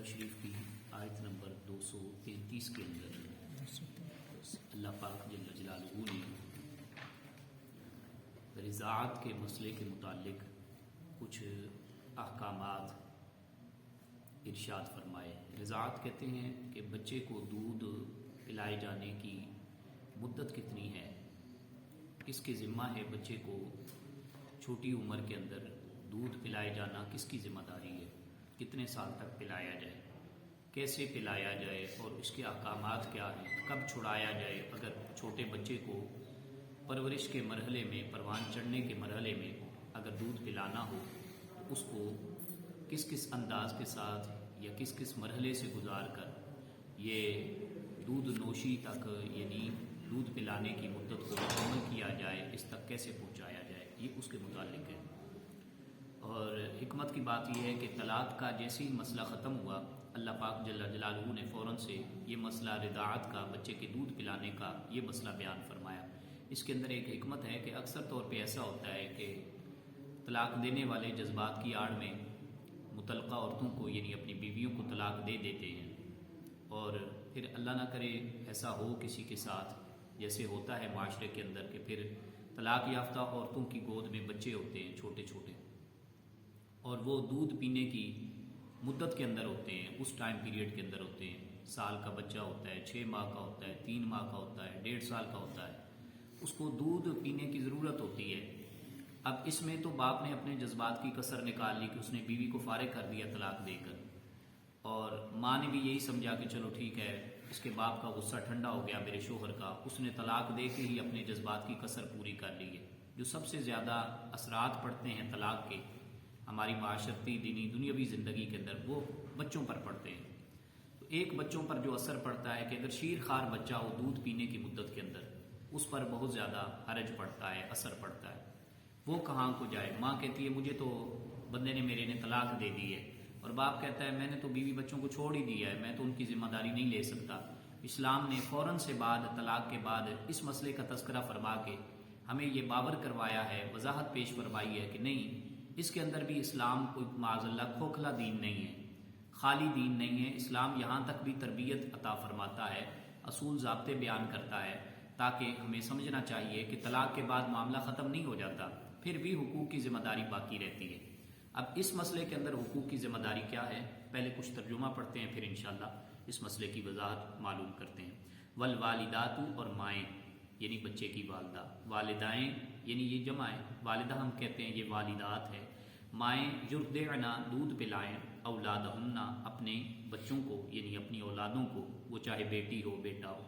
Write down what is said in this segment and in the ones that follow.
شریف کی آیت نمبر 233 کے اندر اللہ پاک جل جلالہ نے رضاعت کے مسئلے کے متعلق کچھ احکامات ارشاد فرمائے۔ رضاعت کہتے ہیں کہ بچے کو دودھ پلائے جانے کی مدت کتنی ہے، کس کے ذمہ ہے بچے کو چھوٹی عمر کے اندر دودھ پلائے جانا، کس کی ذمہ داری ہے، کتنے سال تک پلایا جائے، کیسے پلایا جائے اور اس کے احکامات کیا ہیں، کب چھڑایا جائے۔ اگر چھوٹے بچے کو پرورش کے مرحلے میں، پروان چڑھنے کے مرحلے میں اگر دودھ پلانا ہو تو اس کو کس کس انداز کے ساتھ یا کس کس مرحلے سے گزار کر یہ دودھ نوشی تک، یعنی دودھ پلانے کی مدت کو مکمل کیا جائے، اس تک کیسے پہنچایا جائے، یہ اس کے متعلق ہے۔ اور حکمت کی بات یہ ہے کہ طلاق کا جیسے ہی مسئلہ ختم ہوا، اللہ پاک جل جلالہ نے فوراً سے یہ مسئلہ رضاعت کا، بچے کے دودھ پلانے کا یہ مسئلہ بیان فرمایا۔ اس کے اندر ایک حکمت ہے کہ اکثر طور پہ ایسا ہوتا ہے کہ طلاق دینے والے جذبات کی آڑ میں متعلقہ عورتوں کو، یعنی اپنی بیویوں کو طلاق دے دیتے ہیں، اور پھر اللہ نہ کرے ایسا ہو کسی کے ساتھ، جیسے ہوتا ہے معاشرے کے اندر کہ پھر طلاق یافتہ عورتوں کی گود میں بچے ہوتے ہیں چھوٹے چھوٹے، اور وہ دودھ پینے کی مدت کے اندر ہوتے ہیں، اس ٹائم پیریڈ کے اندر ہوتے ہیں۔ سال کا بچہ ہوتا ہے، 6 ماہ کا ہوتا ہے، 3 ماہ کا ہوتا ہے، 1.5 سال کا ہوتا ہے، اس کو دودھ پینے کی ضرورت ہوتی ہے۔ اب اس میں تو باپ نے اپنے جذبات کی کسر نکال لی کہ اس نے بیوی کو فارغ کر دیا طلاق دے کر، اور ماں نے بھی یہی سمجھا کہ چلو ٹھیک ہے، اس کے باپ کا غصہ ٹھنڈا ہو گیا میرے شوہر کا، اس نے طلاق دے کے ہی اپنے جذبات کی کسر پوری کر لی ہے۔ جو سب سے زیادہ اثرات پڑتے ہیں طلاق کے ہماری معاشرتی، دینی، دنیاوی زندگی کے اندر، وہ بچوں پر پڑتے ہیں۔ تو ایک بچوں پر جو اثر پڑتا ہے کہ اگر شیر خوار بچہ ہو دودھ پینے کی مدت کے اندر، اس پر بہت زیادہ حرج پڑتا ہے، اثر پڑتا ہے۔ وہ کہاں کو جائے، ماں کہتی ہے مجھے تو بندے نے میرے نے طلاق دے دی ہے، اور باپ کہتا ہے میں نے تو بیوی بچوں کو چھوڑ ہی دیا ہے، میں تو ان کی ذمہ داری نہیں لے سکتا۔ اسلام نے فوراً سے بعد طلاق کے بعد اس مسئلے کا تذکرہ فرما کے ہمیں یہ باور کروایا ہے، وضاحت پیش فرمائی ہے کہ نہیں، اس کے اندر بھی اسلام کوئی معاذ اللہ کھوکھلا دین نہیں ہے، خالی دین نہیں ہے۔ اسلام یہاں تک بھی تربیت عطا فرماتا ہے، اصول ضابطے بیان کرتا ہے، تاکہ ہمیں سمجھنا چاہیے کہ طلاق کے بعد معاملہ ختم نہیں ہو جاتا، پھر بھی حقوق کی ذمہ داری باقی رہتی ہے۔ اب اس مسئلے کے اندر حقوق کی ذمہ داری کیا ہے، پہلے کچھ ترجمہ پڑھتے ہیں، پھر انشاءاللہ اس مسئلے کی وضاحت معلوم کرتے ہیں۔ والوالدات، اور مائیں یعنی بچے کی والدہ، والدائیں یعنی یہ جمع ہے، والدہ ہم کہتے ہیں، یہ والدات ہے۔ مائیں یرضعن، دودھ پلائیں، اولادہن، اپنے بچوں کو یعنی اپنی اولادوں کو، وہ چاہے بیٹی ہو بیٹا ہو،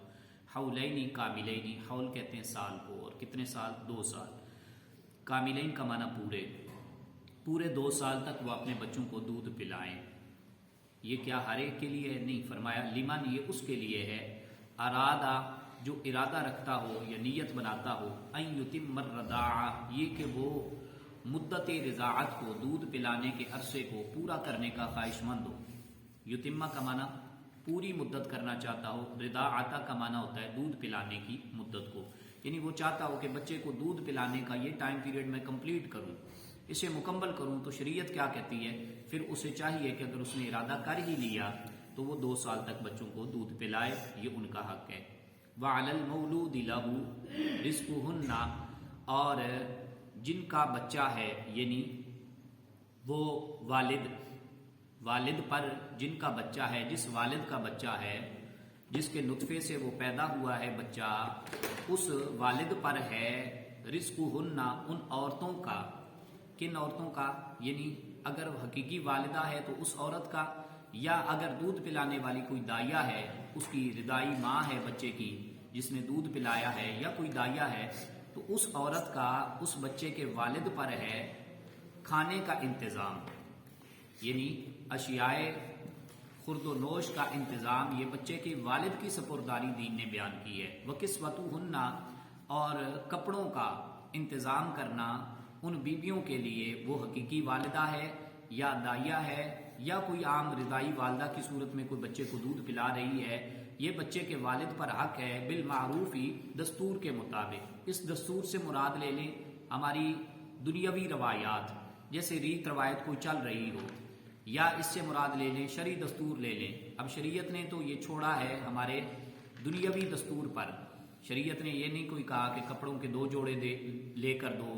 حولین کاملین، حول کہتے ہیں سال کو، اور کتنے سال، 2 سال، کاملین کا معنی پورے، پورے 2 سال تک وہ اپنے بچوں کو دودھ پلائیں۔ یہ کیا ہر ایک کے لیے ہے؟ نہیں، فرمایا لمن، یہ اس کے لیے ہے، ارادہ، جو ارادہ رکھتا ہو یا نیت بناتا ہو، ان یتم الرضاعہ، یہ کہ وہ مدت رضاعت کو، دودھ پلانے کے عرصے کو پورا کرنے کا خواہش مند ہو۔ یتمہ کا معنی پوری مدت کرنا چاہتا ہو، رضاعتہ کا معنی ہوتا ہے دودھ پلانے کی مدت کو، یعنی وہ چاہتا ہو کہ بچے کو دودھ پلانے کا یہ ٹائم پیریڈ میں کمپلیٹ کروں، اسے مکمل کروں۔ تو شریعت کیا کہتی ہے، پھر اسے چاہیے کہ اگر اس نے ارادہ کر ہی لیا تو وہ 2 سال تک بچوں کو دودھ پلائے، یہ ان کا حق ہے۔ وَعَلَى الْمَوْلُودِ لَهُ رِزْقُهُنَّ، اور جن کا بچہ ہے یعنی وہ والد پر، جن کا بچہ ہے، جس والد کا بچہ ہے، جس کے نطفے سے وہ پیدا ہوا ہے بچہ، اس والد پر ہے رزقہن، ان عورتوں کا۔ کن عورتوں کا؟ یعنی اگر حقیقی والدہ ہے تو اس عورت کا، یا اگر دودھ پلانے والی کوئی دائیا ہے، اس کی رضائی ماں ہے بچے کی جس نے دودھ پلایا ہے، یا کوئی دائیا ہے، تو اس عورت کا اس بچے کے والد پر ہے کھانے کا انتظام، یعنی اشیاء خورد و نوش کا انتظام، یہ بچے کے والد کی سپرداری دین نے بیان کی ہے۔ وَكِسْوَتُهُنَّ، اور کپڑوں کا انتظام کرنا ان بیویوں کے لیے، وہ حقیقی والدہ ہے یا دائیا ہے یا کوئی عام رضائی والدہ کی صورت میں کوئی بچے کو دودھ پلا رہی ہے، یہ بچے کے والد پر حق ہے، بالمعروف ہی، دستور کے مطابق۔ اس دستور سے مراد لے لیں ہماری دنیاوی روایات، جیسے ریت روایت کوئی چل رہی ہو، یا اس سے مراد لے لیں شرعی دستور لے لیں. اب شریعت نے تو یہ چھوڑا ہے ہمارے دنیاوی دستور پر. شریعت نے یہ نہیں کوئی کہا کہ کپڑوں کے 2 جوڑے لے کر دو،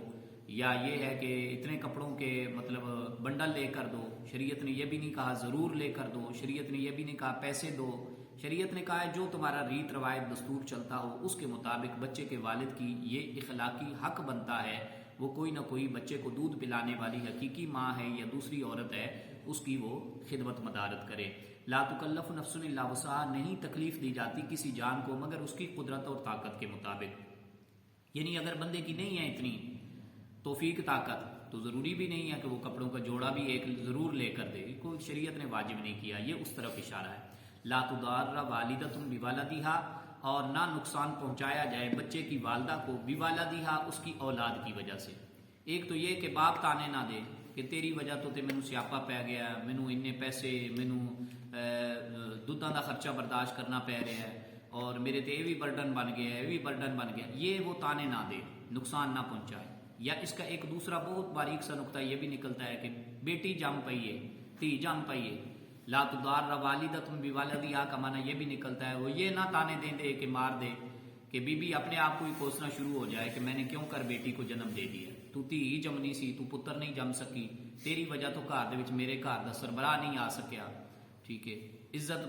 یا یہ ہے کہ اتنے کپڑوں کے مطلب بنڈل لے کر دو. شریعت نے یہ بھی نہیں کہا ضرور لے کر دو. شریعت نے یہ بھی نہیں کہا پیسے دو. شریعت نے کہا ہے جو تمہارا ریت روایت دستور چلتا ہو اس کے مطابق بچے کے والد کی یہ اخلاقی حق بنتا ہے وہ کوئی نہ کوئی بچے کو دودھ پلانے والی حقیقی ماں ہے یا دوسری عورت ہے اس کی وہ خدمت مدارت کرے. لا تکلف نفس الا وسعها، نہیں تکلیف دی جاتی کسی جان کو مگر اس کی قدرت اور طاقت کے مطابق. یعنی اگر بندے کی نہیں ہے اتنی توفیق طاقت تو ضروری بھی نہیں ہے کہ وہ کپڑوں کا جوڑا بھی ایک ضرور لے کر دے. کوئی شریعت نے واجب نہیں کیا. یہ اس طرف اشارہ ہے. لا تضار والدۃ بولدہا، اور نہ نقصان پہنچایا جائے بچے کی والدہ کو بولدہا اس کی اولاد کی وجہ سے. ایک تو یہ کہ باپ تانے نہ دے کہ تیری وجہ تو تے مینوں سیاپا پی گیا، مینوں اتنے پیسے، مینوں دودھاں دا خرچہ برداشت کرنا پی رہا ہے اور میرے تے یہ بھی برڈن بن گیا ہے، یہ بھی برڈن بن گیا. یہ وہ تانے نہ دے، نقصان نہ پہنچائے. یا اس کا ایک دوسرا بہت باریک سا نقطہ یہ بھی نکلتا ہے کہ بیٹی جم پئی ہے، تھی جم پئی ہے. لا تضار والدۃ بولدہا کا معنی یہ بھی نکلتا ہے وہ یہ نہ تانے دے کہ مار دے کہ بی بی اپنے آپ کو ہی کوسنا شروع ہو جائے کہ میں نے کیوں کر بیٹی کو جنم دے دیا. تو تھی جمنی سی، تو پتر نہیں جم سکی، تیری وجہ تو گھر دے وچ میرے گھر دا سربراہ نہیں آ سکیا. ٹھیک ہے، عزت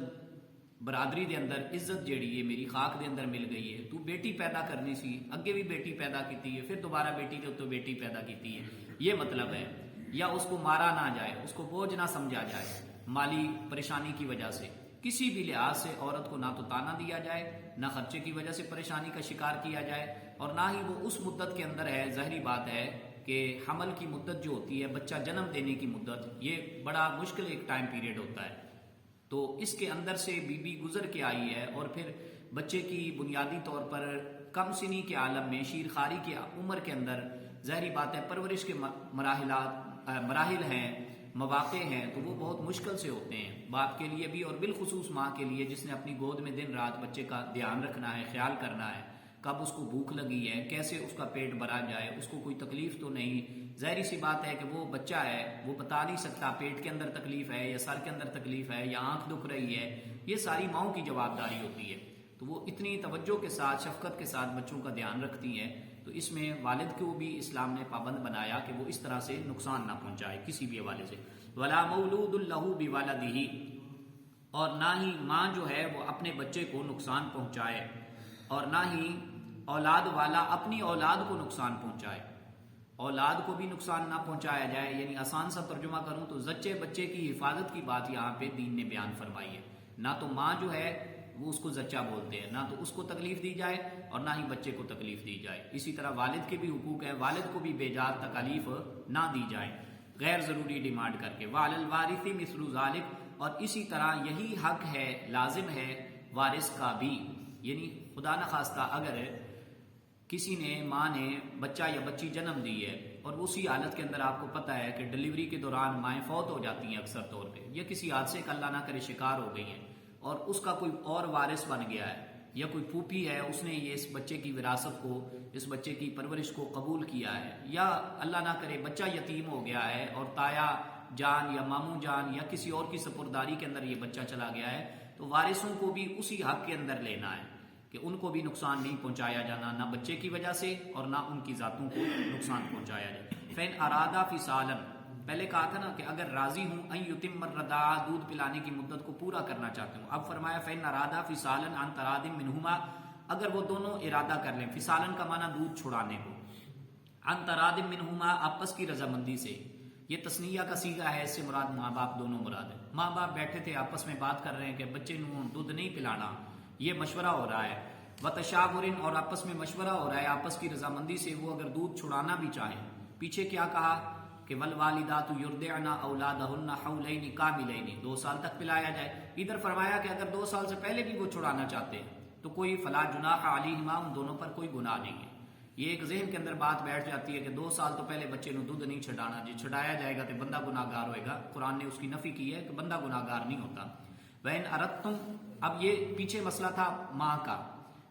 برادری دے اندر عزت جیڑی ہے میری خاک دے اندر مل گئی ہے. تو بیٹی پیدا کرنی سی، اگے بھی بیٹی پیدا کیتی ہے، پھر دوبارہ بیٹی دے اوپر بیٹی پیدا کیتی ہے. یہ مطلب ہے. یا اس کو مارا نہ جائے، اس کو بوجھ نہ سمجھا جائے مالی پریشانی کی وجہ سے. کسی بھی لحاظ سے عورت کو نہ تو تانا دیا جائے، نہ خرچے کی وجہ سے پریشانی کا شکار کیا جائے، اور نہ ہی وہ اس مدت کے اندر ہے. ظاہری بات ہے کہ حمل کی مدت جو ہوتی ہے، بچہ جنم دینے کی مدت، یہ بڑا مشکل ایک ٹائم پیریڈ ہوتا ہے. تو اس کے اندر سے بی گزر کے آئی ہے اور پھر بچے کی بنیادی طور پر کم سنی کے عالم میں شیرخواری کی عمر کے اندر ظاہری بات ہے پرورش کے مراحل ہیں، مواقع ہیں، تو وہ بہت مشکل سے ہوتے ہیں باپ کے لیے بھی اور بالخصوص ماں کے لیے جس نے اپنی گود میں دن رات بچے کا دھیان رکھنا ہے، خیال کرنا ہے، کب اس کو بھوک لگی ہے، کیسے اس کا پیٹ بھرا جائے، اس کو کوئی تکلیف تو نہیں. ظاہری سی بات ہے کہ وہ بچہ ہے وہ بتا نہیں سکتا پیٹ کے اندر تکلیف ہے یا سر کے اندر تکلیف ہے یا آنکھ دکھ رہی ہے. یہ ساری ماؤں کی جواب داری ہوتی ہے. تو وہ اتنی توجہ کے ساتھ شفقت کے ساتھ بچوں کا دھیان رکھتی ہیں. تو اس میں والد کو بھی اسلام نے پابند بنایا کہ وہ اس طرح سے نقصان نہ پہنچائے کسی بھی حوالے سے. ولا مولود لہ بولدہ، اور نہ ہی ماں جو ہے وہ اپنے بچے کو نقصان پہنچائے، اور نہ ہی اولاد والا اپنی اولاد کو نقصان پہنچائے. اولاد کو بھی نقصان نہ پہنچایا جائے. یعنی آسان سا ترجمہ کروں تو زچے بچے کی حفاظت کی بات یہاں پہ دین نے بیان فرمائی ہے. نہ تو ماں جو ہے وہ اس کو زچہ بولتے ہیں، نہ تو اس کو تکلیف دی جائے اور نہ ہی بچے کو تکلیف دی جائے. اسی طرح والد کے بھی حقوق ہیں، والد کو بھی بے جا تکالیف نہ دی جائے غیر ضروری ڈیمانڈ کر کے. وعلی الوارث مثل ذلک، اور اسی طرح یہی حق ہے، لازم ہے وارث کا بھی. یعنی خدا نخواستہ اگر کسی نے ماں نے بچہ یا بچی جنم دی ہے اور اسی حالت کے اندر آپ کو پتہ ہے کہ ڈلیوری کے دوران مائیں فوت ہو جاتی ہیں اکثر طور پہ، یا کسی حادثے کا اللہ نہ کرے شکار ہو گئی ہیں اور اس کا کوئی اور وارث بن گیا ہے یا کوئی پھوپھی ہے اس نے یہ اس بچے کی وراثت کو، اس بچے کی پرورش کو قبول کیا ہے، یا اللہ نہ کرے بچہ یتیم ہو گیا ہے اور تایا جان یا ماموں جان یا کسی اور کی سپرداری کے اندر یہ بچہ چلا گیا ہے، تو وارثوں کو بھی اسی حق کے اندر لینا ہے کہ ان کو بھی نقصان نہیں پہنچایا جانا، نہ بچے کی وجہ سے اور نہ ان کی ذاتوں کو نقصان پہنچایا جائے. فین ارادہ فصالا، پہلے کہا تھا نا کہ اگر راضی ہوں ان یتم الرضاع، دودھ پلانے کی مدت کو پورا کرنا چاہتے ہوں. اب فرمایا فین ارادہ فصالا عن تراض منہما، اگر وہ دونوں ارادہ کر لیں. فصالا کا معنی دودھ چھڑانے کو، عن تراض منہما آپس کی رضامندی سے. یہ تثنیہ کا صیغہ ہے، اس سے مراد ماں باپ دونوں مراد ہے. ماں باپ بیٹھے تھے آپس میں بات کر رہے ہیں کہ بچے نوں دودھ نہیں پلانا، یہ مشورہ ہو رہا ہے. وتشاورن، اور آپس میں مشورہ ہو رہا ہے آپس کی رضامندی سے، وہ اگر دودھ چھڑانا بھی چاہیں. پیچھے کیا کہا کہ والوالدات یرضعن اولادہن حولین کاملین، 2 سال تک پلایا جائے. ادھر فرمایا کہ اگر 2 سال سے پہلے بھی وہ چھڑانا چاہتے ہیں تو کوئی فلا جناح علیہما، ان دونوں پر کوئی گناہ نہیں ہے. یہ ایک ذہن کے اندر بات بیٹھ جاتی ہے کہ 2 سال تو پہلے بچے نو دودھ نہیں چھڑانا، جی چھڑایا جائے گا تو بندہ گناہ گار ہوئے گا. قرآن نے اس کی نفی کی ہے کہ بندہ گناہ گار نہیں ہوتا. وَإِنْ أَرَدْتُمْ، اب یہ پیچھے مسئلہ تھا ماں کا،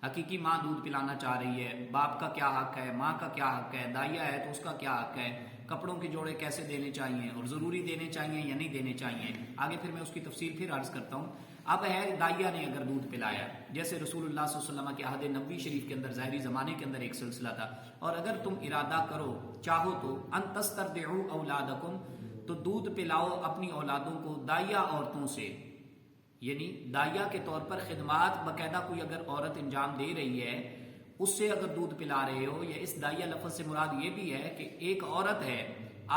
حقیقی ماں دودھ پلانا چاہ رہی ہے، باپ کا کیا حق ہے، ماں کا کیا حق ہے، دائیا ہے تو اس کا کیا حق ہے، کپڑوں کے جوڑے کیسے دینے چاہیے اور ضروری دینے چاہیے یا نہیں دینے چاہیے، آگے پھر میں اس کی تفصیل پھر عرض کرتا ہوں۔ اب ہے دائیا نے اگر دودھ پلایا، جیسے رسول اللہ صلی اللہ علیہ وسلم کے عہد نبوی شریف کے اندر ظاہری زمانے کے اندر ایک سلسلہ تھا، اور اگر تم ارادہ کرو چاہو تو ان تسترضعوا اولادکم، تو دودھ پلاؤ اپنی اولادوں کو دائیا عورتوں سے، یعنی دائیا کے طور پر خدمات باقاعدہ کوئی اگر عورت انجام دے رہی ہے اس سے اگر دودھ پلا رہے ہو، یا اس دائیا لفظ سے مراد یہ بھی ہے کہ ایک عورت ہے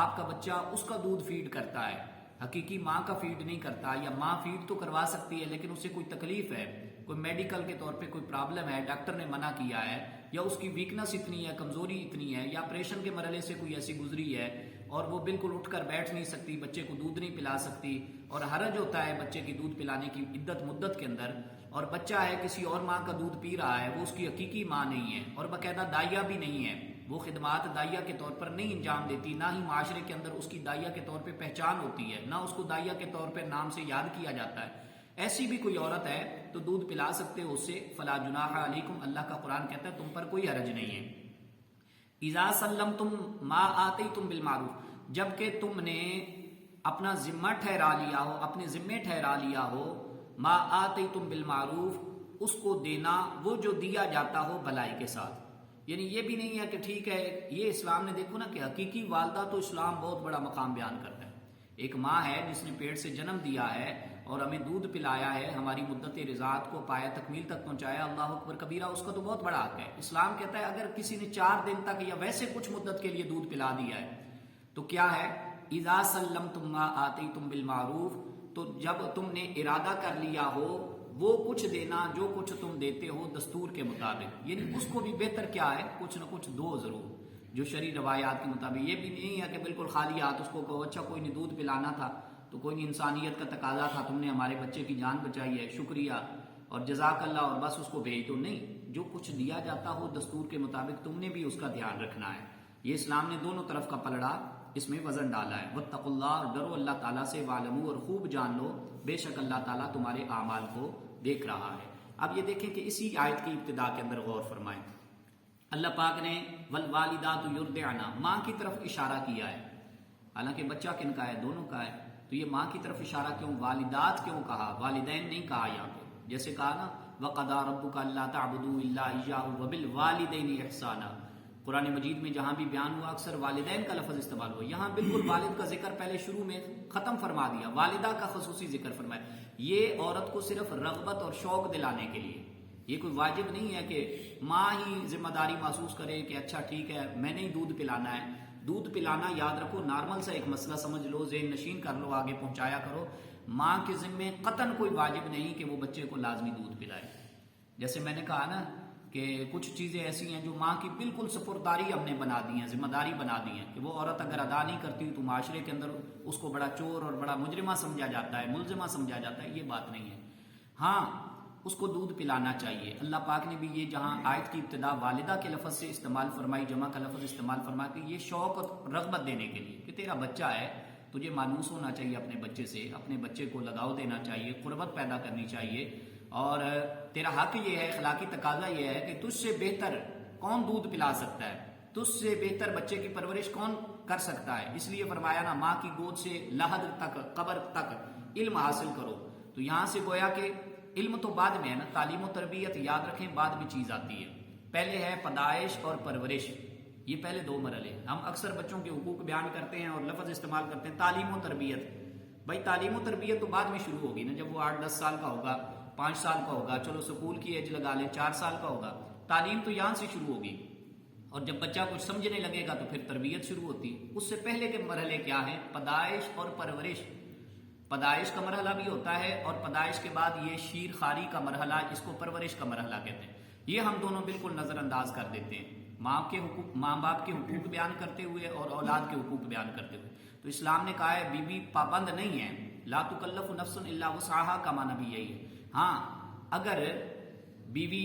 آپ کا بچہ اس کا دودھ فیڈ کرتا ہے، حقیقی ماں کا فیڈ نہیں کرتا، یا ماں فیڈ تو کروا سکتی ہے لیکن اس سے کوئی تکلیف ہے، کوئی میڈیکل کے طور پہ کوئی پرابلم ہے، ڈاکٹر نے منع کیا ہے، یا اس کی ویکنس اتنی ہے، کمزوری اتنی ہے، یا آپریشن کے مرحلے سے کوئی ایسی گزری ہے اور وہ بالکل اٹھ کر بیٹھ نہیں سکتی، بچے کو دودھ نہیں پلا سکتی، اور حرج ہوتا ہے بچے کی دودھ پلانے کی عدت مدت کے اندر، اور بچہ ہے کسی اور ماں کا دودھ پی رہا ہے، وہ اس کی حقیقی ماں نہیں ہے اور باقاعدہ دائیا بھی نہیں ہے، وہ خدمات دائیا کے طور پر نہیں انجام دیتی، نہ ہی معاشرے کے اندر اس کی دائیا کے طور پہ پہچان ہوتی ہے، نہ اس کو دائیا کے طور پہ نام سے یاد کیا جاتا ہے، ایسی بھی کوئی عورت ہے تو دودھ پلا سکتے ہو اس سے، فلا جناح علیکم، اللہ کا قرآن کہتا ہے تم پر کوئی حرج نہیں ہے۔ اذا سلمتم ما آتیتم بالمعروف، جبکہ تم نے اپنا ذمہ ٹھہرا لیا ہو، اپنے ذمے ٹھہرا لیا ہو، ما آتیتم بالمعروف، اس کو دینا وہ جو دیا جاتا ہو بھلائی کے ساتھ، یعنی یہ بھی نہیں ہے کہ ٹھیک ہے، یہ اسلام نے دیکھو نا کہ حقیقی والدہ تو اسلام بہت بڑا مقام بیان کرتا ہے، ایک ماں ہے جس نے پیٹ سے جنم دیا ہے اور ہمیں دودھ پلایا ہے، ہماری مدت رضاعت کو پایا تکمیل تک پہنچایا، اللہ اکبر کبیرہ، اس کا تو بہت بڑا حق ہے۔ اسلام کہتا ہے اگر کسی نے 4 دن تک یا ویسے کچھ مدت کے لیے دودھ پلا دیا ہے تو کیا ہے، اذا سلمتم ما آتیتم بالمعروف، تو جب تم نے ارادہ کر لیا ہو وہ کچھ دینا جو کچھ تم دیتے ہو دستور کے مطابق، یعنی اس کو بھی بہتر کیا ہے کچھ نہ کچھ دو ضرور، جو شرعی روایات کے مطابق، یہ بھی نہیں ہے کہ بالکل خالی ہاتھ اس کو کہو اچھا کوئی نہیں دودھ پلانا تھا تو کوئی نہیں، انسانیت کا تقاضا تھا، تم نے ہمارے بچے کی جان بچائی ہے، شکریہ اور جزاک اللہ، اور بس اس کو بھیج دو، نہیں، جو کچھ دیا جاتا ہو دستور کے مطابق تم نے بھی اس کا دھیان رکھنا ہے۔ یہ اسلام نے دونوں طرف کا پلڑا اس میں وزن ڈالا ہے، واتقوا اللہ، اور ڈرو اللہ تعالیٰ سے، وعلموا، اور خوب جان لو، بے شک اللہ تعالیٰ تمہارے اعمال کو دیکھ رہا ہے۔ اب یہ دیکھیں کہ اسی آیت کی ابتدا کے اندر غور فرمائیں، اللہ پاک نے والوالدات یرضعن، ماں کی طرف اشارہ کیا ہے، حالانکہ بچہ کن کا ہے، دونوں کا ہے، تو یہ ماں کی طرف اشارہ کیوں، والدات کیوں کہا، والدین نہیں کہا یہاں پہ، جیسے کہا نا وَقَضَىٰ رَبُّكَ أَلَّا تَعْبُدُوا إِلَّا إِيَّاهُ وَبِالْوَالِدَيْنِ إِحْسَانًا، قرآن مجید میں جہاں بھی بیان ہوا اکثر والدین کا لفظ استعمال ہوا، یہاں بالکل والد کا ذکر پہلے شروع میں ختم فرما دیا، والدہ کا خصوصی ذکر فرمایا، یہ عورت کو صرف رغبت اور شوق دلانے کے لیے، یہ کوئی واجب نہیں ہے کہ ماں ہی ذمہ داری محسوس کرے کہ اچھا ٹھیک ہے میں نے ہی دودھ پلانا ہے، دودھ پلانا یاد رکھو نارمل سا ایک مسئلہ سمجھ لو، ذہن نشین کر لو، آگے پہنچایا کرو، ماں کے ذمے قطعاً کوئی واجب نہیں کہ وہ بچے کو لازمی دودھ پلائے، جیسے میں نے کہا نا کہ کچھ چیزیں ایسی ہیں جو ماں کی بالکل سپرداری ہم نے بنا دی ہیں، ذمہ داری بنا دی ہیں، کہ وہ عورت اگر ادا نہیں کرتی تو معاشرے کے اندر اس کو بڑا چور اور بڑا مجرمہ سمجھا جاتا ہے، ملزمہ سمجھا جاتا ہے، یہ بات نہیں ہے، ہاں اس کو دودھ پلانا چاہیے۔ اللہ پاک نے بھی یہ جہاں آیت کی ابتدا والدہ کے لفظ سے استعمال فرمائی، جمع کا لفظ استعمال فرما کہ یہ شوق اور رغبت دینے کے لیے کہ تیرا بچہ ہے، تجھے مانوس ہونا چاہیے اپنے بچے سے، اپنے بچے کو لگاؤ دینا چاہیے، قربت پیدا کرنی چاہیے، اور تیرا حق یہ ہے، اخلاقی تقاضا یہ ہے کہ تجھ سے بہتر کون دودھ پلا سکتا ہے، تجھ سے بہتر بچے کی پرورش کون کر سکتا ہے، اس لیے فرمایا نا ماں کی گود سے لحد تک، قبر تک علم حاصل کرو، تو یہاں سے گویا کہ علم تو بعد میں ہے نا، تعلیم و تربیت یاد رکھیں بعد میں چیز آتی ہے، پہلے ہے پیدائش اور پرورش، یہ پہلے 2 مرحلے، ہم اکثر بچوں کے حقوق بیان کرتے ہیں اور لفظ استعمال کرتے ہیں تعلیم و تربیت، بھائی تعلیم و تربیت تو بعد میں شروع ہوگی نا، جب وہ 8-10 سال کا ہوگا، 5 سال کا ہوگا، چلو سکول کی ایج لگا لیں 4 سال کا ہوگا، تعلیم تو یہاں سے شروع ہوگی، اور جب بچہ کچھ سمجھنے لگے گا تو پھر تربیت شروع ہوتی ہے۔ اس سے پہلے کے مرحلے کیا ہیں، پیدائش اور پرورش، پیدائش کا مرحلہ بھی ہوتا ہے اور پیدائش کے بعد یہ شیر خاری کا مرحلہ، اس کو پرورش کا مرحلہ کہتے ہیں، یہ ہم دونوں بالکل نظر انداز کر دیتے ہیں، ماں باپ کے حقوق بیان کرتے ہوئے اور اولاد کے حقوق بیان کرتے ہوئے، تو اسلام نے کہا ہے بیوی پابند نہیں ہے، لا تکلف نفس الا وسعها کا معنی بھی یہی ہے، ہاں اگر بیوی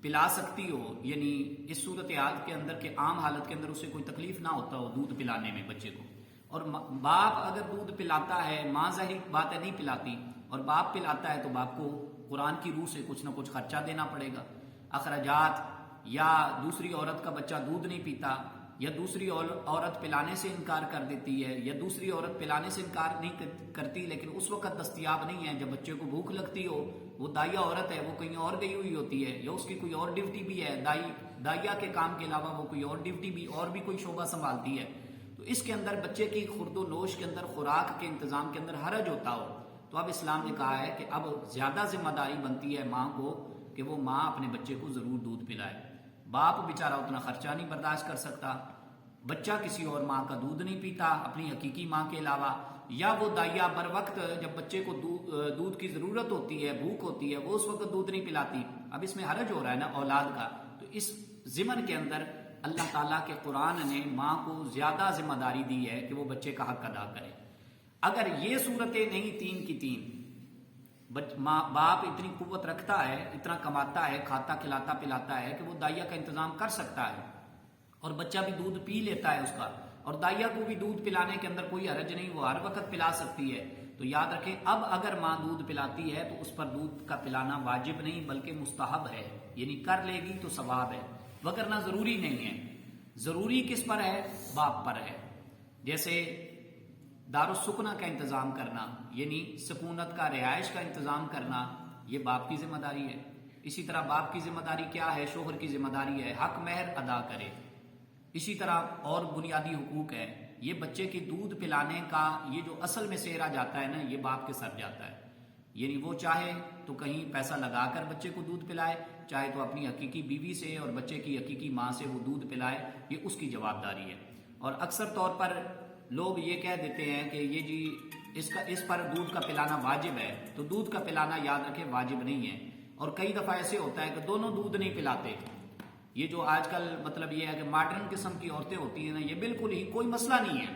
پلا سکتی ہو، یعنی اس صورتحال کے اندر کہ عام حالت کے اندر اسے کوئی تکلیف نہ ہوتا ہو دودھ پلانے میں بچے کو، اور باپ اگر دودھ پلاتا ہے، ماں ظاہر بات ہے نہیں پلاتی، اور باپ پلاتا ہے تو باپ کو قرآن کی روح سے کچھ نہ کچھ خرچہ دینا پڑے گا، اخراجات، یا دوسری عورت کا بچہ دودھ نہیں پیتا، یا دوسری عورت پلانے سے انکار کر دیتی ہے، یا دوسری عورت پلانے سے انکار نہیں کرتی لیکن اس وقت دستیاب نہیں ہے جب بچے کو بھوک لگتی ہو، وہ دائیا عورت ہے، وہ کہیں اور گئی ہوئی ہوتی ہے، یا اس کی کوئی اور ڈیوٹی بھی ہے، دائیا کے کام کے علاوہ وہ کوئی اور ڈیوٹی بھی اور بھی کوئی شعبہ سنبھالتی ہے، تو اس کے اندر بچے کی خورد و نوش کے اندر، خوراک کے انتظام کے اندر حرج ہوتا ہو، تو اب اسلام نے کہا ہے کہ اب زیادہ ذمہ داری بنتی ہے ماں کو کہ وہ ماں اپنے بچے کو ضرور دودھ پلائے۔ باپ بیچارہ اتنا خرچہ نہیں برداشت کر سکتا، بچہ کسی اور ماں کا دودھ نہیں پیتا اپنی حقیقی ماں کے علاوہ، یا وہ دائیا بر وقت جب بچے کو دودھ کی ضرورت ہوتی ہے، بھوک ہوتی ہے، وہ اس وقت دودھ نہیں پلاتی۔ اب اس میں حرج ہو رہا ہے نا اولاد کا، تو اس ضمن کے اندر اللہ تعالیٰ کے قرآن نے ماں کو زیادہ ذمہ داری دی ہے کہ وہ بچے کا حق ادا کرے۔ اگر یہ صورتیں نہیں تین کی تین، باپ اتنی قوت رکھتا ہے، اتنا کماتا ہے، کھاتا کھلاتا پلاتا ہے کہ وہ دائیا کا انتظام کر سکتا ہے اور بچہ بھی دودھ پی لیتا ہے اس کا، اور دائیا کو بھی دودھ پلانے کے اندر کوئی حرج نہیں، وہ ہر وقت پلا سکتی ہے، تو یاد رکھیں اب اگر ماں دودھ پلاتی ہے تو اس پر دودھ کا پلانا واجب نہیں بلکہ مستحب ہے، یعنی کر لے گی تو ثواب ہے، وگرنہ ضروری نہیں ہے۔ ضروری کس پر ہے؟ باپ پر ہے۔ جیسے دارالسکونہ کا انتظام کرنا، یعنی سکونت کا، رہائش کا انتظام کرنا، یہ باپ کی ذمہ داری ہے۔ اسی طرح باپ کی ذمہ داری کیا ہے؟ شوہر کی ذمہ داری ہے حق مہر ادا کرے۔ اسی طرح اور بنیادی حقوق ہے، یہ بچے کی دودھ پلانے کا یہ جو اصل میں سہرا جاتا ہے نا، یہ باپ کے سر جاتا ہے، یعنی وہ چاہے تو کہیں پیسہ لگا کر بچے کو دودھ پلائے، چاہے تو اپنی حقیقی بیوی سے اور بچے کی حقیقی ماں سے وہ دودھ پلائے، یہ اس کی جواب داری ہے۔ اور اکثر طور پر لوگ یہ کہہ دیتے ہیں کہ یہ جی اس پر دودھ کا پلانا واجب ہے، تو دودھ کا پلانا یاد رکھیں واجب نہیں ہے، اور کئی دفعہ ایسے ہوتا ہے کہ دونوں دودھ نہیں پلاتے۔ یہ جو آج کل مطلب یہ ہے کہ ماڈرن قسم کی عورتیں ہوتی ہیں نا، یہ بالکل ہی کوئی مسئلہ نہیں ہے،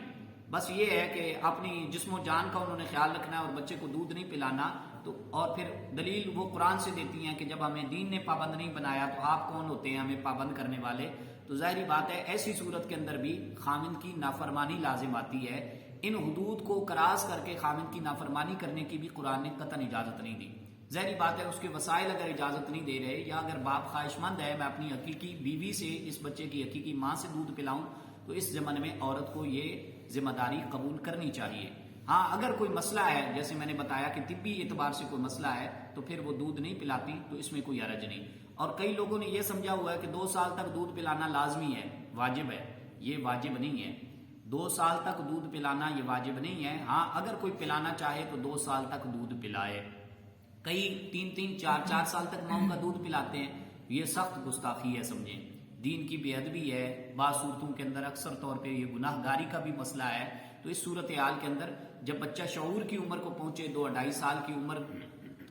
بس یہ ہے کہ اپنی جسم و جان کا انہوں نے خیال رکھنا ہے اور بچے کو دودھ نہیں پلانا، تو اور پھر دلیل وہ قرآن سے دیتی ہیں کہ جب ہمیں دین نے پابند نہیں بنایا تو آپ کون ہوتے ہیں ہمیں پابند کرنے والے۔ تو ظاہری بات ہے ایسی صورت کے اندر بھی خامند کی نافرمانی لازم آتی ہے، ان حدود کو کراس کر کے خامند کی نافرمانی کرنے کی بھی قرآن نے قطعاً اجازت نہیں دی۔ ظاہری بات ہے اس کے وسائل اگر اجازت نہیں دے رہے، یا اگر باپ خواہش مند ہے میں اپنی حقیقی بیوی سے اس بچے کی حقیقی ماں سے دودھ پلاؤں، تو اس زمانے میں عورت کو یہ ذمہ داری قبول کرنی چاہیے۔ ہاں اگر کوئی مسئلہ ہے، جیسے میں نے بتایا کہ طبی اعتبار سے کوئی مسئلہ ہے، تو پھر وہ دودھ نہیں پلاتی، تو اس میں کوئی حرج نہیں۔ اور کئی لوگوں نے یہ سمجھا ہوا ہے کہ 2 سال تک دودھ پلانا لازمی ہے، واجب ہے، یہ واجب نہیں ہے۔ 2 سال تک دودھ پلانا یہ واجب نہیں ہے، ہاں اگر کوئی پلانا چاہے تو 2 سال تک دودھ پلائے۔ کئی 3-3 4-4 سال تک ماں کا دودھ پلاتے ہیں، یہ سخت گستاخی ہے، سمجھیں دین کی بے ادبی ہے۔ بعض صورتوں کے اندر اکثر طور پہ یہ گناہ گاری کا بھی مسئلہ ہے، تو اس صورتحال کے اندر جب بچہ شعور کی عمر کو پہنچے، 2-2.5 سال کی عمر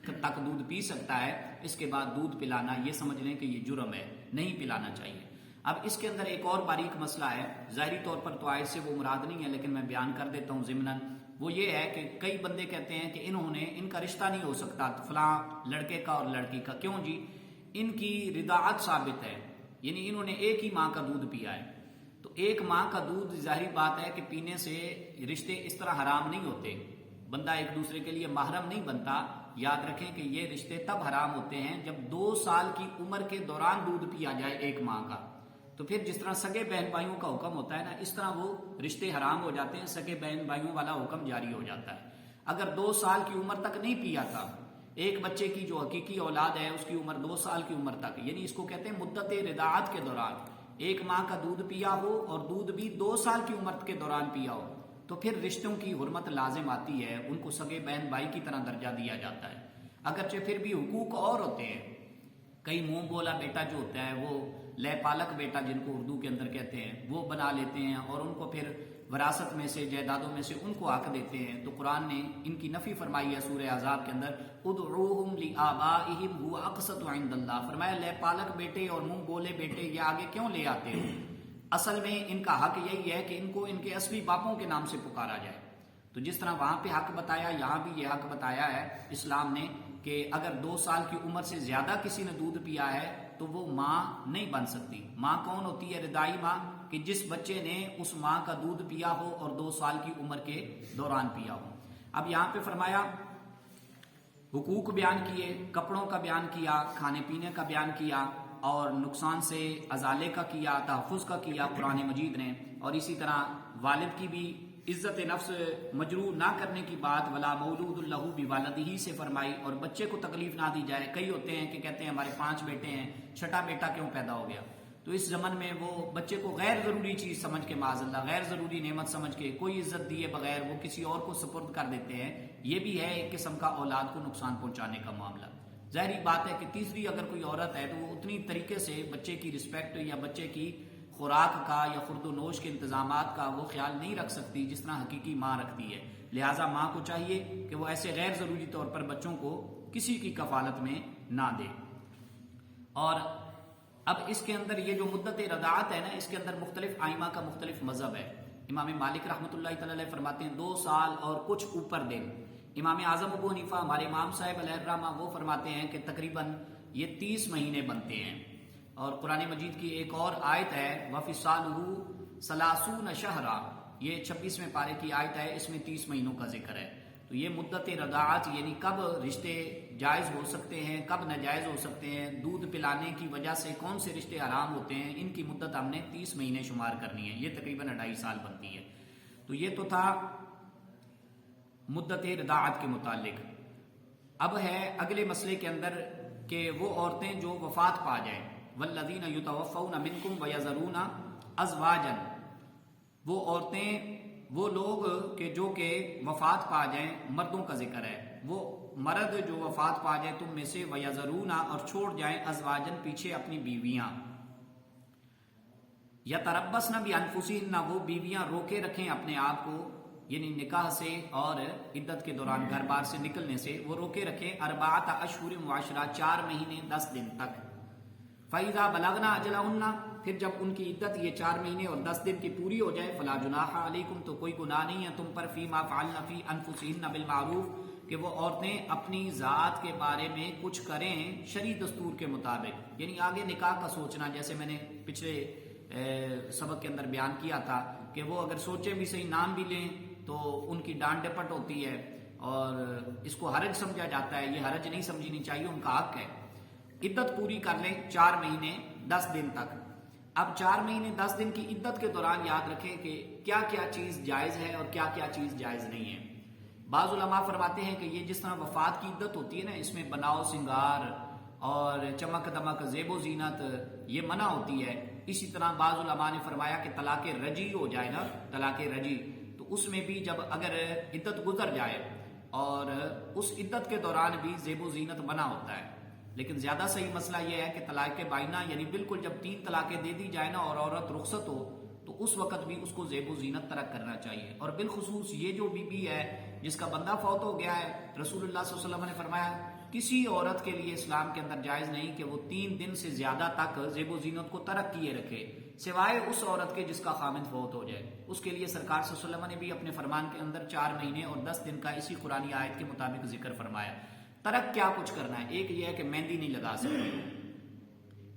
تک دودھ پی سکتا ہے، اس کے بعد دودھ پلانا یہ سمجھ لیں کہ یہ جرم ہے، نہیں پلانا چاہیے۔ اب اس کے اندر ایک اور باریک مسئلہ ہے، ظاہری طور پر تو آیت سے وہ مراد نہیں ہے لیکن میں بیان کر دیتا ہوں ضمناً، وہ یہ ہے کہ کئی بندے کہتے ہیں کہ ان کا رشتہ نہیں ہو سکتا فلاں لڑکے کا اور لڑکی کا، کیوں جی؟ ان کی رضاعت ثابت ہے، یعنی انہوں نے ایک ہی ماں کا دودھ پیا ہے، تو ایک ماں کا دودھ ظاہری بات ہے کہ پینے سے رشتے اس طرح حرام نہیں ہوتے، بندہ ایک دوسرے کے لیے محرم نہیں بنتا۔ یاد رکھیں کہ یہ رشتے تب حرام ہوتے ہیں جب 2 سال کی عمر کے دوران دودھ پیا جائے ایک ماں کا، تو پھر جس طرح سگے بہن بھائیوں کا حکم ہوتا ہے نا، اس طرح وہ رشتے حرام ہو جاتے ہیں، سگے بہن بھائیوں والا حکم جاری ہو جاتا ہے۔ اگر 2 سال کی عمر تک نہیں پیا تھا، ایک بچے کی جو حقیقی اولاد ہے اس کی عمر 2 سال کی عمر تک، یعنی اس کو کہتے ہیں مدت رضاعت کے دوران ایک ماں کا دودھ پیا ہو اور دودھ بھی 2 سال کی عمر کے دوران پیا ہو، تو پھر رشتوں کی حرمت لازم آتی ہے، ان کو سگے بہن بھائی کی طرح درجہ دیا جاتا ہے، اگرچہ پھر بھی حقوق اور ہوتے ہیں۔ کئی منہ بولا بیٹا جو ہوتا ہے، وہ لے پالک بیٹا جن کو اردو کے اندر کہتے ہیں، وہ بنا لیتے ہیں اور ان کو پھر وراثت میں سے، جائیدادوں میں سے ان کو حق دیتے ہیں، تو قرآن نے ان کی نفی فرمائی ہے سورہ احزاب کے اندر، ادعوہم لآبائہم هو اقسط عند اللہ، فرمایا لے پالک بیٹے اور منہ بولے بیٹے یہ آگے کیوں لے آتے ہو؟ اصل میں ان کا حق یہی ہے کہ ان کو ان کے اصلی باپوں کے نام سے پکارا جائے۔ تو جس طرح وہاں پہ حق بتایا، یہاں بھی یہ حق بتایا ہے اسلام نے کہ اگر 2 سال کی عمر سے زیادہ کسی نے دودھ پیا ہے تو وہ ماں نہیں بن سکتی۔ ماں کون ہوتی ہے؟ رضاعی ماں، کہ جس بچے نے اس ماں کا دودھ پیا ہو اور 2 سال کی عمر کے دوران پیا ہو۔ اب یہاں پہ فرمایا حقوق بیان کیے، کپڑوں کا بیان کیا، کھانے پینے کا بیان کیا، اور نقصان سے ازالے کا کیا، تحفظ کا کیا قرآن مجید نے، اور اسی طرح والد کی بھی عزت نفس مجروح نہ کرنے کی بات ولا مولود لہ بوالدہ سے فرمائی، اور بچے کو تکلیف نہ دی جائے۔ کئی ہوتے ہیں کہ کہتے ہیں ہمارے 5 بیٹے ہیں، چھٹا بیٹا کیوں پیدا ہو گیا؟ تو اس زمن میں وہ بچے کو غیر ضروری چیز سمجھ کے، معاذ اللہ غیر ضروری نعمت سمجھ کے، کوئی عزت دیے بغیر وہ کسی اور کو سپرد کر دیتے ہیں۔ یہ بھی ہے ایک قسم کا اولاد کو نقصان پہنچانے کا معاملہ۔ ظاہری بات ہے کہ تیسری اگر کوئی عورت ہے تو وہ اتنی طریقے سے بچے کی رسپیکٹ یا بچے کی خوراک کا یا خورد و نوش کے انتظامات کا وہ خیال نہیں رکھ سکتی جس طرح حقیقی ماں رکھتی ہے۔ لہٰذا ماں کو چاہیے کہ وہ ایسے غیر ضروری طور پر بچوں کو کسی کی کفالت میں نہ دے۔ اور اب اس کے اندر یہ جو مدت رضاعت ہے نا، اس کے اندر مختلف ائمہ کا مختلف مذہب ہے۔ امام مالک رحمۃ اللہ تعالی علیہ فرماتے ہیں 2 سال اور کچھ اوپر دن۔ امام اعظم ابو حنیفہ ہمارے امام صاحب علیہ الرحمہ وہ فرماتے ہیں کہ تقریباً یہ 30 مہینے بنتے ہیں۔ اور قرآن مجید کی ایک اور آیت ہے وَفِصَالُهُ 30 شہرا، یہ 26ویں پارے کی آیت ہے، اس میں 30 مہینوں کا ذکر ہے۔ تو یہ مدت رضاعت یعنی کب رشتے جائز ہو سکتے ہیں، کب ناجائز ہو سکتے ہیں، دودھ پلانے کی وجہ سے کون سے رشتے حرام ہوتے ہیں، ان کی مدت ہم نے 30 مہینے شمار کرنی ہے۔ یہ تقریباً 2.5 سال بنتی ہے۔ تو یہ تو تھا مدت رضاعت کے متعلق۔ اب ہے اگلے مسئلے کے اندر کہ وہ عورتیں جو وفات پا جائیں، والذین یتوفون منکم ویذرون ازواجا، وہ عورتیں وہ لوگ جو کہ وفات پا جائیں، مردوں کا ذکر ہے، وہ مرد جو وفات پا جائیں تم میں سے، ویذرون اور چھوڑ جائیں، ازواجن پیچھے اپنی بیویاں، یتربصن بانفسہن وہ بیویاں روکے رکھیں اپنے آپ کو، یعنی نکاح سے اور عدت کے دوران گھر بار سے نکلنے سے وہ روکے رکھیں، 4 اشہر وعشرہ 4 مہینے 10 دن تک۔ فَإِذَا بَلَغْنَا أَجَلَهُنَّ پھر جب ان کی عدت یہ 4 مہینے اور 10 دن کی پوری ہو جائے، فَلَا جُنَاحَ عَلَيْكُمْ تو کوئی گناہ نہیں ہے تم پر، فِيمَا فَعَلْنَ فِي أَنفُسِهِنَّ بِالْمَعْرُوفِ کہ وہ عورتیں اپنی ذات کے بارے میں کچھ کریں شرعی دستور کے مطابق، یعنی آگے نکاح کا سوچنا، جیسے میں نے پچھلے سبق کے اندر بیان کیا تھا کہ وہ اگر سوچیں بھی صحیح، نام بھی لیں تو ان کی ڈانٹ ڈپٹ ہوتی ہے اور اس کو حرج سمجھا جاتا ہے۔ یہ حرج نہیں سمجھنی چاہیے، ان کا حق ہے۔ عدت پوری کر لیں 4 مہینے 10 دن تک۔ اب 4 مہینے 10 دن کی عدت کے دوران یاد رکھیں کہ کیا کیا چیز جائز ہے اور کیا کیا چیز جائز نہیں ہے۔ بعض علماء فرماتے ہیں کہ یہ جس طرح وفات کی عدت ہوتی ہے نا، اس میں بناؤ سنگار اور چمک دمک زیب و زینت یہ منع ہوتی ہے، اسی طرح بعض علماء نے فرمایا کہ طلاق رجعی ہو جائے گا، طلاق رجعی، تو اس میں بھی جب اگر عدت گزر جائے اور اس عدت کے دوران بھی زیب و زینت منع ہوتا ہے۔ لیکن زیادہ صحیح مسئلہ یہ ہے کہ طلاق بائنہ یعنی بالکل جب 3 طلاقیں دے دی جائے نا اور عورت رخصت ہو تو اس وقت بھی اس کو زیب و زینت ترک کرنا چاہیے۔ اور بالخصوص یہ جو بی ہے جس کا بندہ فوت ہو گیا ہے، رسول اللہ صلی اللہ علیہ وسلم نے فرمایا کسی عورت کے لیے اسلام کے اندر جائز نہیں کہ وہ 3 دن سے زیادہ تک زیب و زینت کو ترک کیے رکھے، سوائے اس عورت کے جس کا خامند فوت ہو جائے۔ اس کے لیے سرکار صلی اللہ علیہ وسلم نے بھی اپنے فرمان کے اندر 4 مہینے اور 10 دن کا اسی قرآنی آیت کے مطابق ذکر فرمایا۔ ترک کیا کچھ کرنا ہے؟ ایک یہ ہے کہ مہندی نہیں لگا سکتی،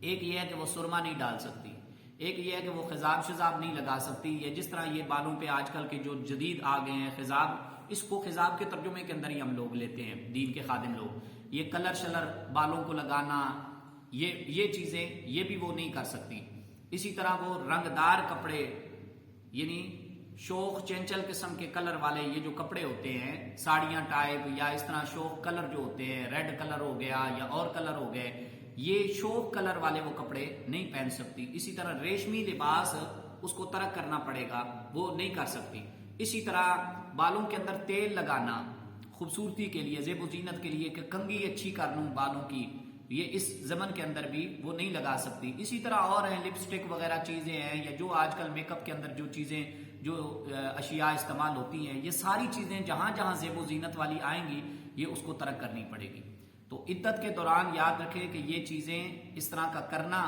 ایک یہ ہے کہ وہ سرما نہیں ڈال سکتی، ایک یہ ہے کہ وہ خضاب شضاب نہیں لگا سکتی، یا جس طرح یہ بالوں پہ آج کل کے جو جدید آ گئے ہیں خضاب، اس کو خضاب کے ترجمے کے اندر ہی ہم لوگ لیتے ہیں، دین کے خادم لوگ، یہ کلر شلر بالوں کو لگانا، یہ چیزیں یہ بھی وہ نہیں کر سکتی۔ اسی طرح وہ رنگدار کپڑے یعنی شوخ چنچل قسم کے کلر والے یہ جو کپڑے ہوتے ہیں، ساڑیاں ٹائپ یا اس طرح شوخ کلر جو ہوتے ہیں، ریڈ کلر ہو گیا یا اور کلر ہو گئے، یہ شوخ کلر والے وہ کپڑے نہیں پہن سکتی۔ اسی طرح ریشمی لباس اس کو ترک کرنا پڑے گا، وہ نہیں کر سکتی۔ اسی طرح بالوں کے اندر تیل لگانا خوبصورتی کے لیے، زیب و زینت کے لیے کہ کنگھی اچھی کر لوں بالوں کی، یہ اس زمن کے اندر بھی وہ نہیں لگا سکتی۔ اسی طرح اور ہیں لپسٹک وغیرہ چیزیں ہیں، یا جو آج کل میک اپ کے اندر جو چیزیں جو اشیاء استعمال ہوتی ہیں، یہ ساری چیزیں جہاں جہاں زیب و زینت والی آئیں گی یہ اس کو ترک کرنی پڑے گی۔ تو عدت کے دوران یاد رکھیں کہ یہ چیزیں اس طرح کا کرنا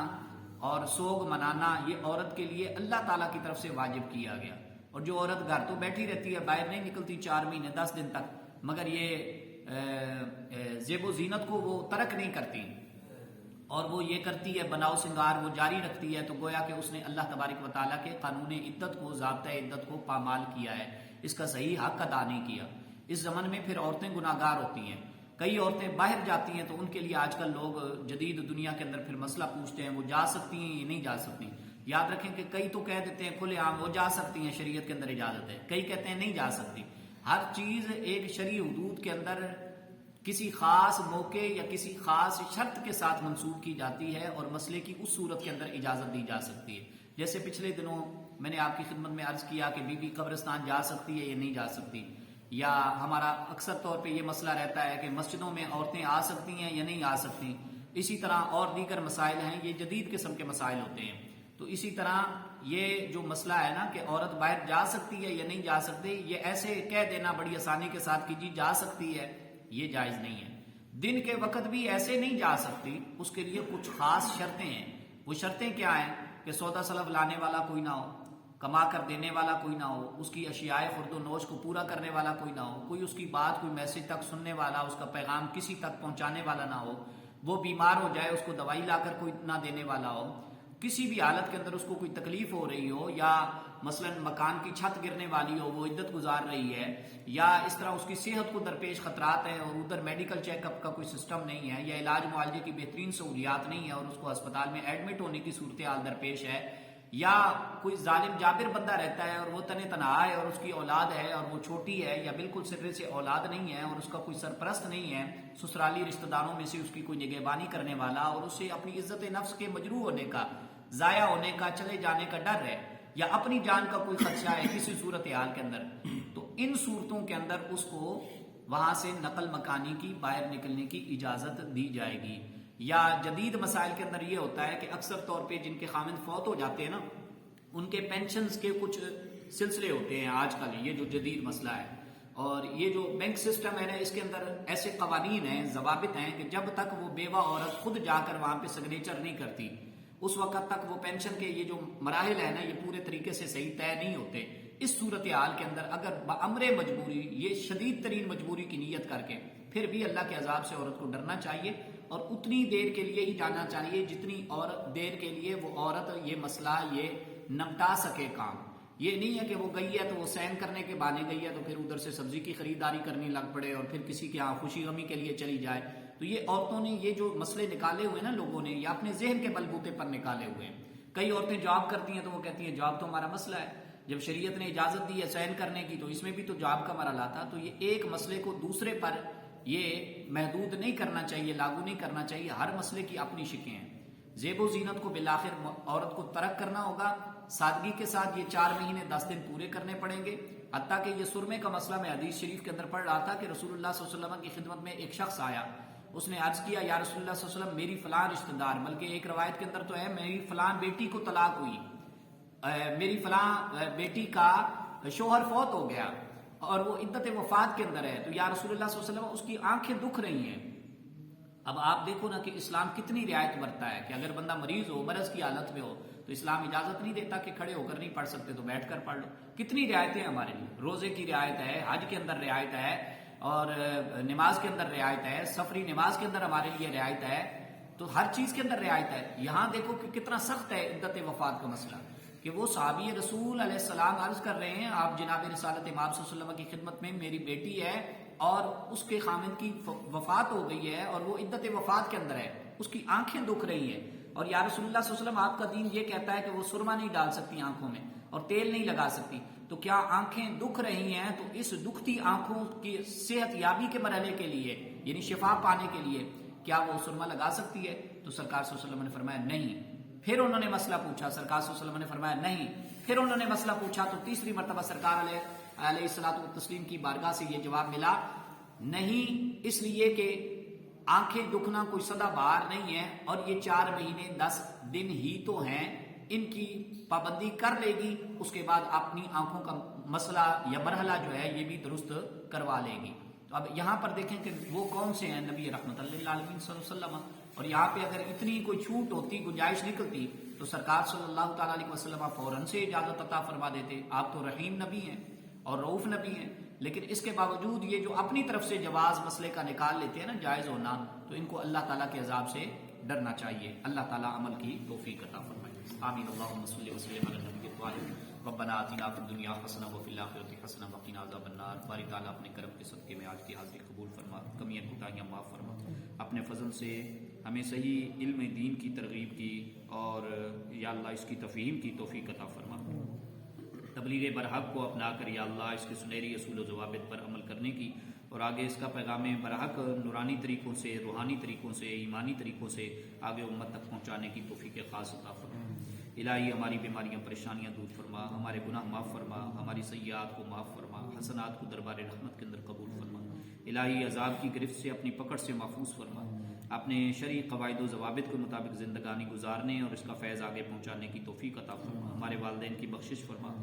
اور سوگ منانا یہ عورت کے لیے اللہ تعالیٰ کی طرف سے واجب کیا گیا۔ اور جو عورت گھر تو بیٹھی رہتی ہے، باہر نہیں نکلتی 4 مہینے 10 دن تک، مگر یہ زیب و زینت کو وہ ترک نہیں کرتی اور وہ یہ کرتی ہے بناؤ سنگار وہ جاری رکھتی ہے، تو گویا کہ اس نے اللہ تبارک و تعالیٰ کے قانون عدت کو، ضابطۂ عدت کو پامال کیا ہے، اس کا صحیح حق ادا نہیں کیا۔ اس زمن میں پھر عورتیں گناہگار ہوتی ہیں۔ کئی عورتیں باہر جاتی ہیں تو ان کے لیے آج کل لوگ جدید دنیا کے اندر پھر مسئلہ پوچھتے ہیں وہ جا سکتی ہیں یا نہیں جا سکتی. یاد رکھیں کہ کئی تو کہہ دیتے ہیں کھلے عام وہ جا سکتی ہیں، شریعت کے اندر اجازت ہے، کئی کہتے ہیں نہیں جا سکتی. ہر چیز ایک شرعی حدود کے اندر کسی خاص موقع یا کسی خاص شرط کے ساتھ منسوخ کی جاتی ہے اور مسئلے کی اس صورت کے اندر اجازت دی جا سکتی ہے. جیسے پچھلے دنوں میں نے آپ کی خدمت میں عرض کیا کہ بی بی قبرستان جا سکتی ہے یا نہیں جا سکتی، یا ہمارا اکثر طور پہ یہ مسئلہ رہتا ہے کہ مسجدوں میں عورتیں آ سکتی ہیں یا نہیں آ سکتی. اسی طرح اور دیگر مسائل ہیں، یہ جدید قسم کے مسائل ہوتے ہیں. تو اسی طرح یہ جو مسئلہ ہے نا کہ عورت باہر جا سکتی ہے یا نہیں جا سکتی، یہ ایسے کہہ دینا بڑی آسانی کے ساتھ کہ جی جا سکتی ہے، یہ جائز نہیں ہے. دن کے وقت بھی ایسے نہیں جا سکتی، اس کے لیے کچھ خاص شرطیں ہیں. وہ شرطیں کیا ہیں کہ سودا سلف لانے والا کوئی نہ ہو، کما کر دینے والا کوئی نہ ہو، اس کی اشیاء خرد و نوش کو پورا کرنے والا کوئی نہ ہو، کوئی اس کی بات کوئی میسج تک سننے والا، اس کا پیغام کسی تک پہنچانے والا نہ ہو، وہ بیمار ہو جائے اس کو دوائی لا کر کوئی نہ دینے والا ہو، کسی بھی حالت کے اندر اس کو کوئی تکلیف ہو رہی ہو، یا مثلا مکان کی چھت گرنے والی ہو، وہ عدت گزار رہی ہے، یا اس طرح اس کی صحت کو درپیش خطرات ہیں اور ادھر میڈیکل چیک اپ کا کوئی سسٹم نہیں ہے، یا علاج معالجے کی بہترین سہولیات نہیں ہے اور اس کو ہسپتال میں ایڈمٹ ہونے کی صورتحال درپیش ہے، یا کوئی ظالم جابر بندہ رہتا ہے اور وہ تنے تنہا ہے اور اس کی اولاد ہے اور وہ چھوٹی ہے، یا بالکل سرے سے اولاد نہیں ہے اور اس کا کوئی سرپرست نہیں ہے، سسرالی رشتہ داروں میں سے اس کی کوئی نگہبانی کرنے والا، اور اسے اپنی عزت نفس کے مجروح ہونے کا، ضائع ہونے کا، چلے جانے کا ڈر ہے، یا اپنی جان کا کوئی خدشہ ہے کسی صورتحال کے اندر، تو ان صورتوں کے اندر اس کو وہاں سے نقل مکانی کی، باہر نکلنے کی اجازت دی جائے گی. یا جدید مسائل کے اندر یہ ہوتا ہے کہ اکثر طور پہ جن کے خامند فوت ہو جاتے ہیں نا، ان کے پینشنز کے کچھ سلسلے ہوتے ہیں آج کل، یہ جو جدید مسئلہ ہے، اور یہ جو بینک سسٹم ہے نا، اس کے اندر ایسے قوانین ہیں، ضوابط ہیں کہ جب تک وہ بیوہ عورت خود جا کر وہاں پہ سگنیچر نہیں کرتی، اس وقت تک وہ پینشن کے یہ جو مراحل ہیں نا، یہ پورے طریقے سے صحیح طے نہیں ہوتے. اس صورتحال کے اندر اگر بامر مجبوری، یہ شدید ترین مجبوری کی نیت کر کے، پھر بھی اللہ کے عذاب سے عورت کو ڈرنا چاہیے اور اتنی دیر کے لیے ہی جانا چاہیے جتنی اور دیر کے لیے وہ عورت یہ مسئلہ یہ نمٹا سکے کام. یہ نہیں ہے کہ وہ گئی ہے تو وہ سین کرنے کے بہانے گئی ہے تو پھر ادھر سے سبزی کی خریداری کرنے لگ پڑے اور پھر کسی کے ہاں خوشی غمی کے لیے چلی جائے. تو یہ عورتوں نے یہ جو مسئلے نکالے ہوئے نا لوگوں نے، یا اپنے ذہن کے بلبوتے پر نکالے ہوئے ہیں. کئی عورتیں جاب کرتی ہیں تو وہ کہتی ہیں جاب تو ہمارا مسئلہ ہے، جب شریعت نے اجازت دی ہے سین کرنے کی تو اس میں بھی تو جاب کا مرحلہ تھا. تو یہ ایک مسئلے کو دوسرے پر یہ محدود نہیں کرنا چاہیے، لاگو نہیں کرنا چاہیے. ہر مسئلے کی اپنی شکیں ہیں. زیب و زینت کو بالآخر عورت کو ترک کرنا ہوگا، سادگی کے ساتھ یہ 4 مہینے 10 دن پورے کرنے پڑیں گے. حتیٰ کہ یہ سرمے کا مسئلہ میں حدیث شریف کے اندر پڑھ رہا تھا کہ رسول اللہ صلی اللہ علیہ وسلم کی خدمت میں ایک شخص آیا، اس نے عرض کیا یا رسول اللہ صلی اللہ علیہ وسلم میری فلاں رشتہ دار، بلکہ ایک روایت کے اندر تو ہے میری فلاں بیٹی کو طلاق ہوئی، میری فلاں بیٹی کا شوہر فوت ہو گیا اور وہ عدت وفات کے اندر ہے، تو یا رسول اللہ صلی اللہ علیہ وسلم اس کی آنکھیں دکھ رہی ہیں. اب آپ دیکھو نا کہ اسلام کتنی رعایت برتا ہے کہ اگر بندہ مریض ہو، مرض کی حالت میں ہو تو اسلام اجازت نہیں دیتا کہ کھڑے ہو کر نہیں پڑھ سکتے تو بیٹھ کر پڑھ لو. کتنی رعایتیں ہمارے لیے، روزے کی رعایت ہے، حج کے اندر رعایت ہے، اور نماز کے اندر رعایت ہے، سفری نماز کے اندر ہمارے لیے رعایت ہے. تو ہر چیز کے اندر رعایت ہے. یہاں دیکھو کہ کتنا سخت ہے عدت وفات کا مسئلہ، کہ وہ صحابی رسول علیہ السلام عرض کر رہے ہیں آپ جناب رسالت امام صلی اللہ علیہ وسلم کی خدمت میں میری بیٹی ہے اور اس کے خامند کی وفات ہو گئی ہے اور وہ عدت وفات کے اندر ہے، اس کی آنکھیں دکھ رہی ہیں، اور یا رسول اللہ صلی اللہ علیہ وسلم آپ کا دین یہ کہتا ہے کہ وہ سرما نہیں ڈال سکتی آنکھوں میں اور تیل نہیں لگا سکتی، تو کیا آنکھیں دکھ رہی ہیں تو اس دکھتی آنکھوں کی صحت یابی کے مرحلے کے لیے، یعنی شفا پانے کے لیے کیا وہ سرما لگا سکتی ہے؟ تو سرکار صلی اللہ علیہ وسلم نے فرمایا نہیں. پھر انہوں نے مسئلہ پوچھا، سرکار صلی اللہ علیہ وسلم نے فرمایا نہیں. پھر انہوں نے مسئلہ پوچھا تو تیسری مرتبہ سرکار علیہ الصلوۃ والتسلیم کی بارگاہ سے یہ جواب ملا نہیں، اس لیے کہ آنکھیں دکھنا کوئی سدا بار نہیں ہے اور یہ 4 مہینے 10 دن ہی تو ہیں، ان کی پابندی کر لے گی، اس کے بعد اپنی آنکھوں کا مسئلہ یا مرحلہ جو ہے یہ بھی درست کروا لے گی. تو اب یہاں پر دیکھیں کہ وہ کون سے ہیں نبی رحمت اللہ للعالمین صلی اللہ علیہ وسلم، اور یہاں پہ اگر اتنی کوئی چھوٹ ہوتی، گنجائش نکلتی تو سرکار صلی اللہ تعالیٰ علیہ وسلم فوراً سے اجازت عطا فرما دیتے. آپ تو رحیم نبی ہیں اور رؤوف نبی ہیں، لیکن اس کے باوجود یہ جو اپنی طرف سے جواز مسئلے کا نکال لیتے ہیں نا جائز ہونا، تو ان کو اللہ تعالیٰ کے عذاب سے ڈرنا چاہیے. اللہ تعالیٰ عمل کی توفیق عطا فرمائے. آمین. اللہم صلی وسلم علی نبی الطاہر. ربنا آتنا فی الدنیا حسنہ وفی الآخرۃ حسنہ وقنا عذاب النار۔ باری تعالیٰ اپنے کرم کے صدقے میں آج کی حاضری قبول فرما، کمیاں کوتاہیاں معاف فرما، اپنے فضل سے ہمیں صحیح علم دین کی ترغیب کی اور یا اللہ اس کی تفہیم کی توفیق عطا فرما۔ تبلیغ برحق کو اپنا کر یا اللہ اس کے سنہری اصول و ضوابط پر عمل کرنے کی اور آگے اس کا پیغام برحق نورانی طریقوں سے، روحانی طریقوں سے، ایمانی طریقوں سے آگے امت تک پہنچانے کی توفیق خاص عطا فرما۔ الہی ہماری بیماریاں پریشانیاں دور فرما، ہمارے گناہ معاف فرما، ہماری سیئات کو معاف فرما، حسنات کو دربار رحمت کے اندر قبول فرما۔ الہی عذاب کی گرفت سے اپنی پکڑ سے محفوظ فرما، اپنے شرعی قواعد و ضوابط کے مطابق زندگانی گزارنے اور اس کا فیض آگے پہنچانے کی توفیق عطا فرما۔ ہمارے والدین کی بخشش فرما،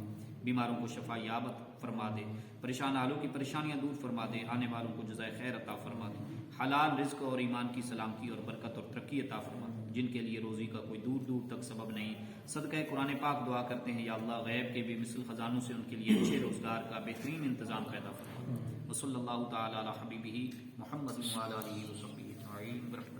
بیماروں کو شفا یابت فرما دے، پریشان حالوں کی پریشانیاں دور فرما دے، آنے والوں کو جزائے خیر عطا فرما دے، حلال رزق اور ایمان کی سلامتی اور برکت اور ترقی عطا فرما دے۔ جن کے لیے روزی کا کوئی دور دور تک سبب نہیں، صدقہ قرآن پاک دعا کرتے ہیں یا اللہ غیب کے بھی مثل خزانوں سے ان کے لیے اچھے روزگار کا بہترین انتظام پیدا فرما۔ وصلی اللہ تعالی علی حبیبہ محمد وعلی آلہ وصحبہ اجمعین۔